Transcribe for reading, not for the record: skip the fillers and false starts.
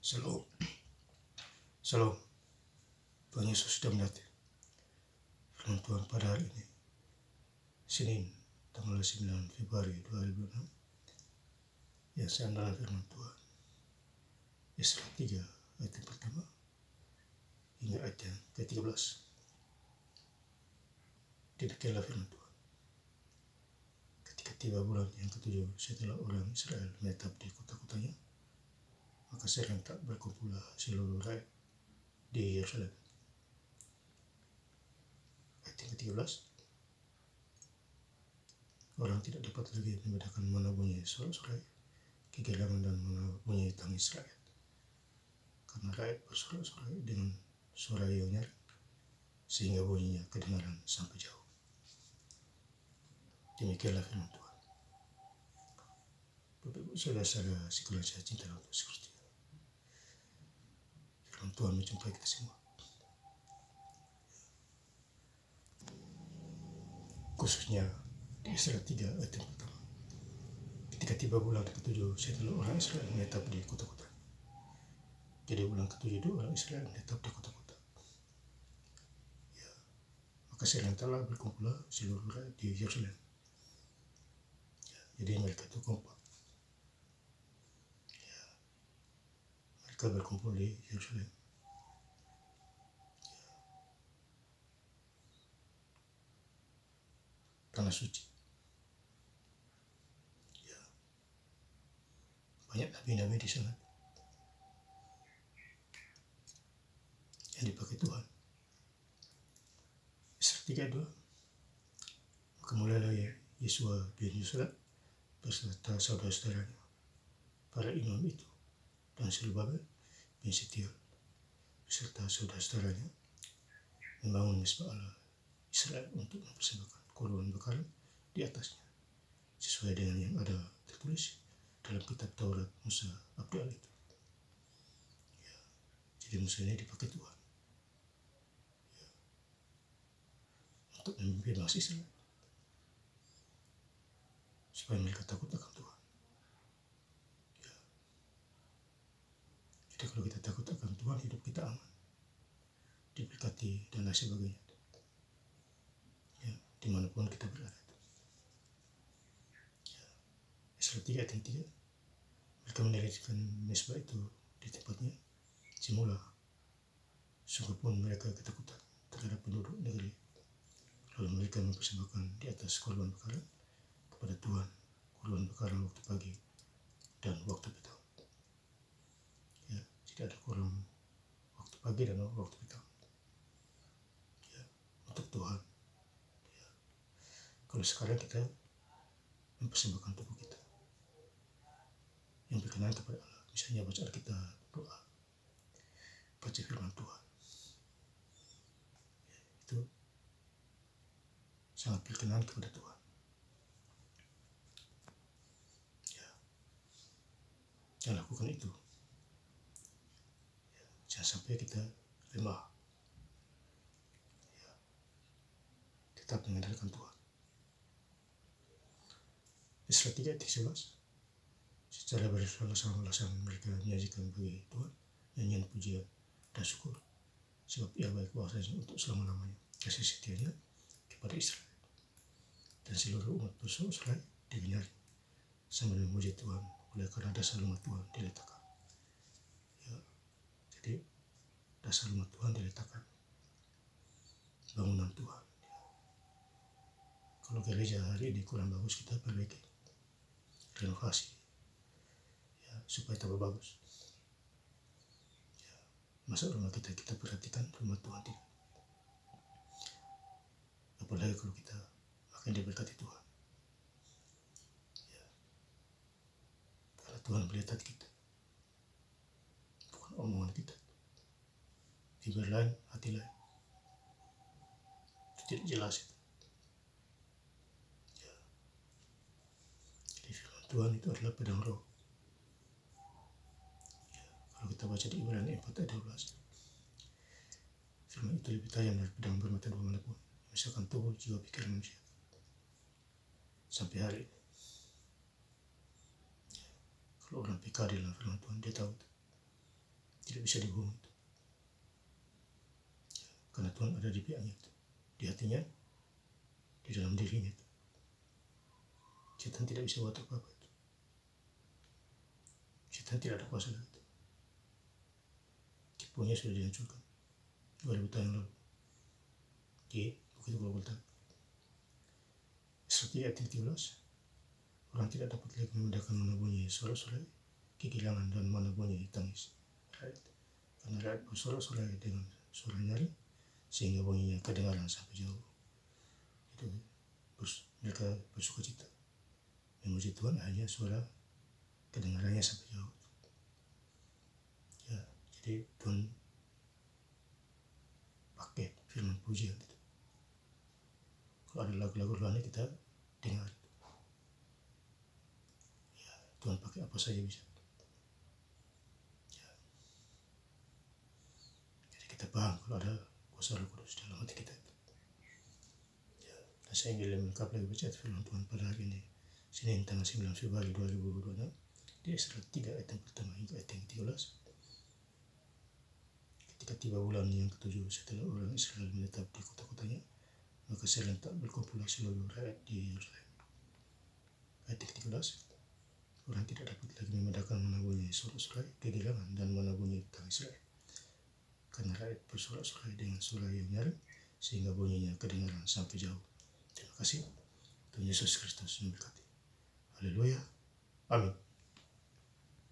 Shalom, Shalom. Tuhan Yesus sudah menyatu. Firman Tuhan pada hari ini, Senin, tanggal 9 Februari 2006, yang saya dalam firman Tuhan. Yesaya 3 ayat yang pertama hingga ayat yang ke-13. Demikianlah firman Tuhan. Ketika tiba bulan yang ke-7 setelah orang Israel menetap di kota-kotanya, maka serentak berkumpullah seluruh rakyat di Yerusalem. Ayat yang ke-13, orang tidak dapat lagi membedakan mana bunyi sorak-sorai kegirangan dan mana bunyi tangis rakyat, karena rakyat bersorak-sorai dengan suara yang nyaring, sehingga bunyinya kedengaran sampai jauh. Demikianlah firman Tuhan. Bapak Ibu saudara-saudara sekalian saya cinta untuk seperti firman Tuhan menjumpai kita semua. Khususnya di Yesaya 3 ayat yang pertama. Ketika tiba bulan ke-7 setelah orang Israel menetap di kota-kota. Jadi bulan ke-7 itu orang Israel menetap di kota-kota. Ya, maka serentaklah berkumpullah seluruh rakyat di Yerusalem. Ya, jadi mereka itu kompak. Ya, mereka berkumpul di Yerusalem. Tanah suci. Ya, banyak nabi-nabi di sana yang dipakai Tuhan. Yesaya 3:2, maka mulailah Yesua bin Yusra beserta saudara-saudaranya, para imam itu, dan Zerubabel bin Shealtiel beserta saudara-saudaranya membangun Mezbah Allah Israel untuk mempersembahkan korban bakaran di atasnya, sesuai dengan yang ada tertulis dalam kitab Taurat Musa Abdi Allah itu. Ya, jadi Musa ini dipakai Tuhan, ya, untuk memimpin bangsa Israel supaya mereka takut akan Tuhan. Ya, jadi kalau kita takut akan Tuhan, hidup kita aman, diberkati dan lain sebagainya. Ya, dimanapun kita berada. Yesaya 3 ayat 3, mereka mendirikan Mezbah itu di tempatnya semula. Sungguh pun mereka ketakutan terhadap penduduk negeri. Lalu mereka mempersembahkan di atas korban bakaran kepada Tuhan, korban bakaran waktu pagi dan waktu petang. Ya, jadi ada korban waktu pagi dan waktu petang. Ya, untuk Tuhan. Ya, kalau sekarang kita mempersembahkan tubuh kita yang berkenan kepada Allah, misalnya baca Alkitab, doa, baca firman Tuhan, ya, itu sangat berkenan kepada Tuhan. Ya, jangan lakukan itu. Ya, jangan sampai kita lemah. Ya, tetap mengandalkan Tuhan. Yesaya 3 ayat 11, secara berlasan-lasan mereka menyajikan bagi Tuhan nyanyian pujian dan syukur, sebab Ia baik kuasanya untuk selama-lamanya, kasih setianya kepada Israel. Dan seluruh umat bersorak-sorai dengan nyaring sambil memuji Tuhan oleh karena dasar rumah Tuhan diletakkan. Ya, jadi dasar rumah Tuhan diletakkan, bangunan Tuhan. Ya. Kalau gereja hari ini kurang bagus, kita perbaiki, renovasi, ya, supaya tambah bagus. Ya, masa rumah kita perhatikan, rumah Tuhan tidak. Apalagi kalau kita akan diberkati Tuhan. Ya, karena Tuhan melihat kita, bukan omongan kita. Bibir lain, hati lain. Itu tidak jelas itu. Ya. Jadi firman Tuhan itu adalah pedang roh. Ya. Kalau kita baca di Ibrani 4 ayat 12, firman itu lebih tajam dari pedang bermata dua manapun, misalkan tubuh, jiwa, pikiran manusia. Sampai hari ini. Ya. Kalau orang PK dalam firman Tuhan, dia tahu itu. tidak bisa dibohongi itu. Karena Tuhan ada di pihaknya itu, di hatinya, di dalam dirinya itu. Setan tidak bisa buat apa-apa itu. Setan tidak ada kuasa lagi itu. Tipunya sudah dihancurkan 2000 tahun yang lalu di Bukit Golgota. Seperti ayat 13, orang tidak dapat lagi membedakan mana bunyi sorak-sorai kegilangan dan mana bunyi tangis rakyat. Karena rakyat bersorak-sorai dengan suara nyaring sehingga bunyinya kedengaran sampai jauh. Itu mereka bersuka cita memuji Tuhan, hanya suara kedengarannya sampai jauh. Ya, jadi Tuhan pakai firman pujian itu. Kalau ada lagu-lagu rohani kita dengar. Ya, Tuhan pakai apa saja bisa. Ya. Jadi kita paham kalau ada kuasa Roh Kudus dalam hati kita. Ya. Dan saya ingin lengkap lagi baca firman Tuhan pada hari ini, Senin tanggal 9 Februari 2026, di Esra 3 ayat yang pertama hingga ayat yang 13. Ketika tiba bulan yang ke-7 setelah orang Israel menetap di kota-kotanya, maka serentak berkumpullah seluruh rakyat di Yerusalem. Ayat 13, orang tidak dapat lagi membedakan mana bunyi sorak-sorai kegilangan dan mana bunyi tangis rakyat. Karena rakyat bersorak-sorai dengan suara yang nyaring sehingga bunyinya kedengaran sampai jauh. Terima kasih. Tuhan Yesus Kristus memberkati. Haleluya. Amin.